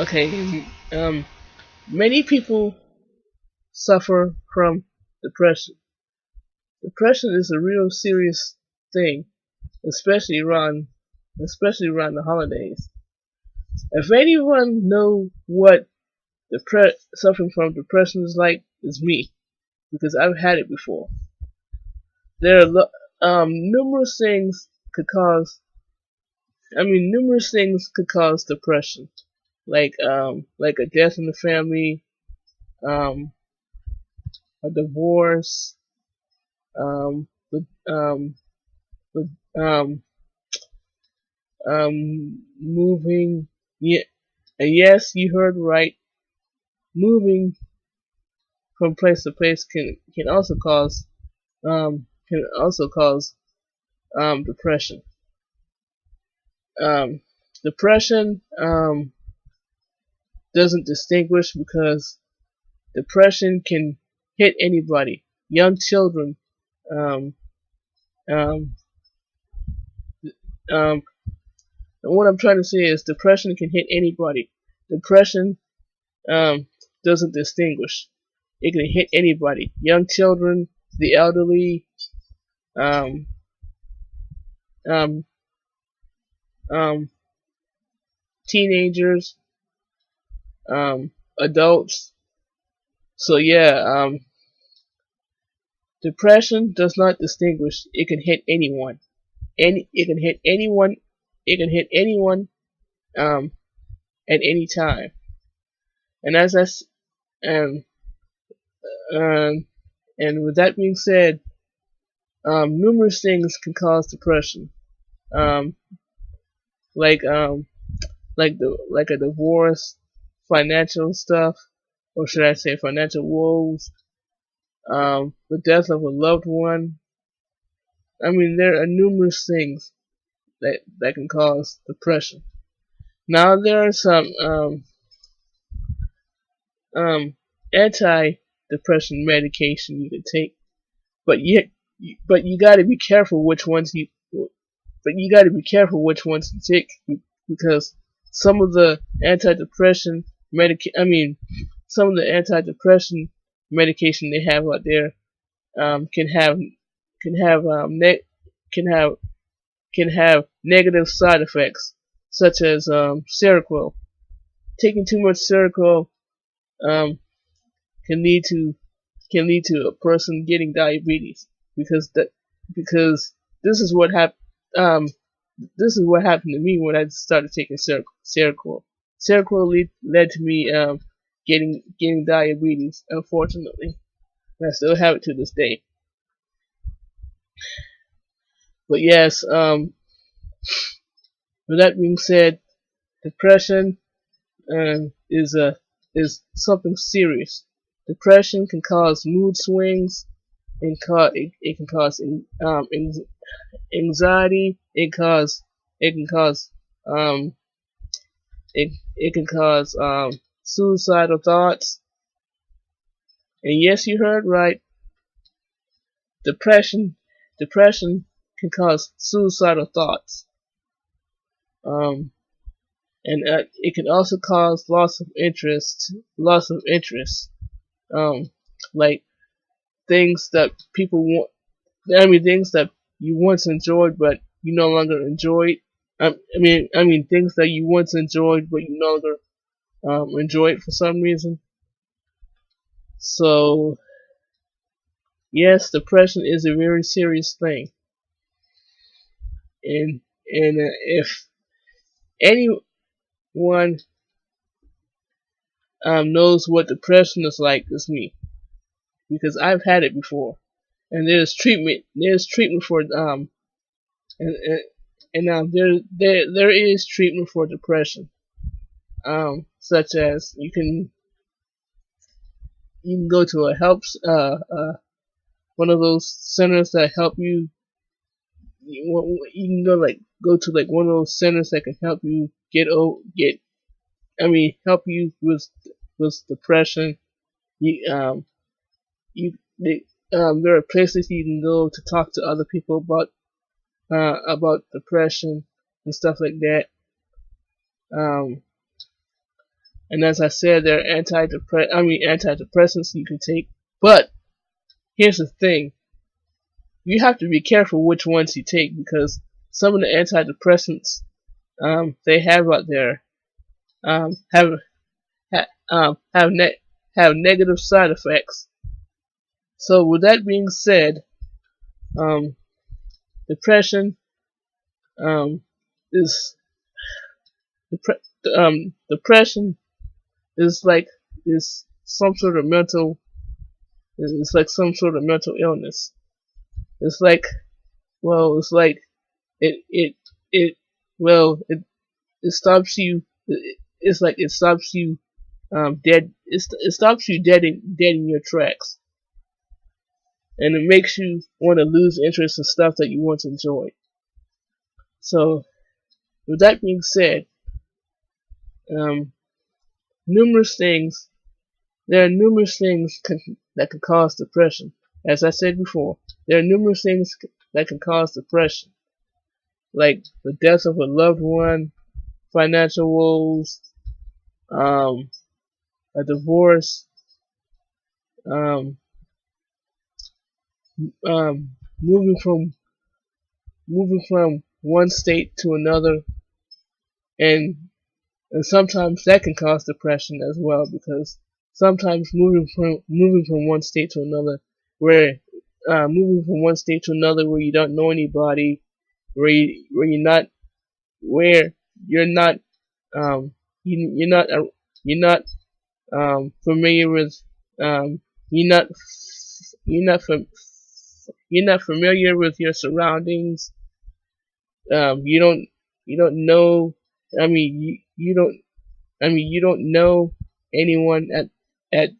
Okay. Many people suffer from depression. Depression is a real serious thing, especially around the holidays. If anyone know what suffering from depression is like, it's me, because I've had it before. There are numerous things could cause. Numerous things could cause depression, like a death in the family, um, a divorce, um, the, um, the, moving. Yeah, yes, you heard right. Moving from place to place can also cause depression. Um, Depression doesn't distinguish because depression can hit anybody, young children. Um, um, um, and what I'm trying to say is depression can hit anybody. Depression um, doesn't distinguish. It can hit anybody, young children, the elderly, um, um, um, teenagers, adults. So yeah, depression does not distinguish. It can hit anyone. It can hit anyone. It can hit anyone um, at any time. And as I s- um, and with that being said, numerous things can cause depression. Um, like um, like a divorce, financial stuff, or should I say financial woes, the death of a loved one. There are numerous things that can cause depression. Now there are some um, anti-depression medication you can take, but you got to be careful which ones you but you got to be careful which ones you take because some of the antidepressant medic I mean some of the antidepressant medication they have out there can have can have can have negative side effects such as Seroquel. Taking too much Seroquel um, can lead to a person getting diabetes because that because this is what happened. This is what happened to me when I started taking Seroquel. Seroquel led to me getting diabetes. Unfortunately, and I still have it to this day. But yes, with that being said, depression is something serious. Depression can cause mood swings. It can cause anxiety. It can cause um it can cause suicidal thoughts. And yes, you heard right. Depression depression can cause suicidal thoughts. Um, and it can also cause loss of interest. Um, like things that people want. Things that you once enjoyed but you no longer enjoy. Things that you once enjoyed but you no longer enjoy it for some reason. So yes, depression is a very serious thing, and if anyone knows what depression is like, it's me because I've had it before, and there's treatment. There's treatment for and and, there is treatment for depression. Such as you can go to a one of those centers that help you. You can go to like one of those centers that can help you help you with depression. You you they, there are places you can go to talk to other people about depression and stuff like that. Um, And as I said, there are antidepressants you can take. But here's the thing: you have to be careful which ones you take, because some of the antidepressants they have out there have have negative side effects. So with that being said, um, depression um, is depression is like is some sort of mental it's like some sort of mental illness. It's like it's like it it well it stops you. It's like it stops you dead. It stops you dead in your tracks, and it makes you want to lose interest in stuff that you once enjoyed. So, with that being said, um, numerous things. There are numerous things that can cause depression. As I said before, there are numerous things that can cause depression, like the death of a loved one, financial woes, a divorce, um, um, moving from one state to another, and sometimes that can cause depression as well, because sometimes moving from one state to another, where moving from one state to another where you don't know anybody, where you're not um you're not familiar with you're not you're not fam- you're not familiar with your surroundings. You don't know. You don't. You don't know anyone at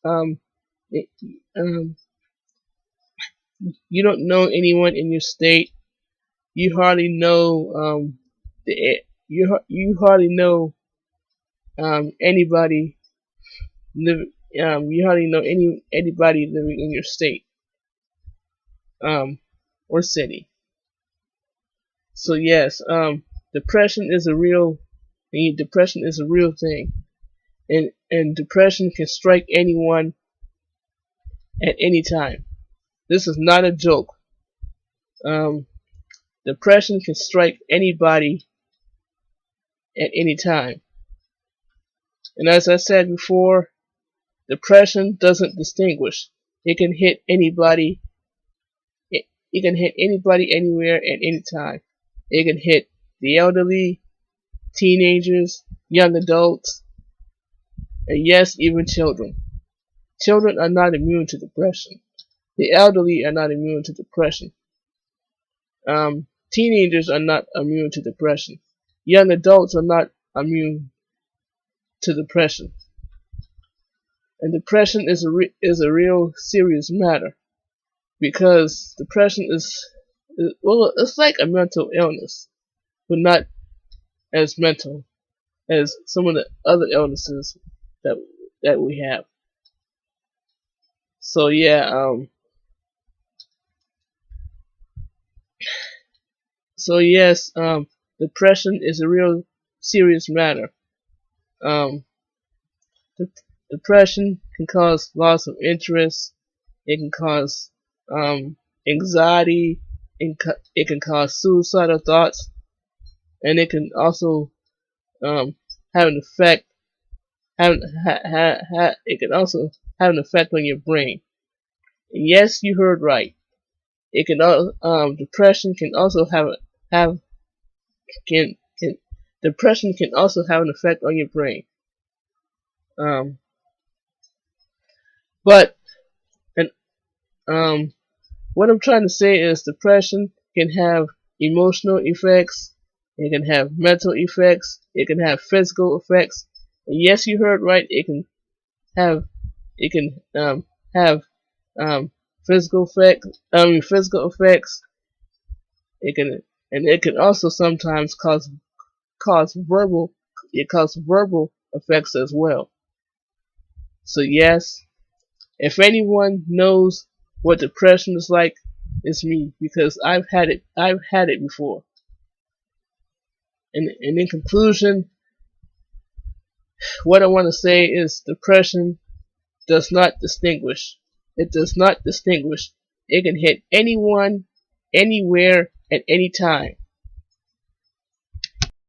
um. it- um you don't know anyone in your state. You hardly know you hardly know anybody live you hardly know anybody living in your state um or city. So yes, depression is a real thing, and depression can strike anyone at any time. This is not a joke. Um, Depression can strike anybody at any time. And as I said before, depression doesn't distinguish. It can hit anybody. It can hit anybody anywhere at any time. It can hit the elderly, teenagers, young adults, and yes, even children. Children are not immune to depression. The elderly are not immune to depression. Teenagers are not immune to depression. Young adults are not immune to depression. And depression is a real serious matter, because depression well, it's like a mental illness, but not as mental as some of the other illnesses that we have. So yeah, so yes, depression is a real serious matter. Um, de- Depression can cause loss of interest. It can cause anxiety. It can cause suicidal thoughts, and it can also have an effect. It can also have an effect on your brain. And yes, you heard right. It can depression can also have can depression can also have an effect on your brain. Um, but and what I'm trying to say is depression can have emotional effects. It can have mental effects. It can have physical effects. And yes, you heard right. Have it can have um, physical effects. It can also sometimes cause verbal effects as well. So yes, if anyone knows what depression is like, it's me, because I've had it before. And in conclusion, what I want to say is depression does not distinguish. It does not distinguish. It can hit anyone, anywhere, at any time.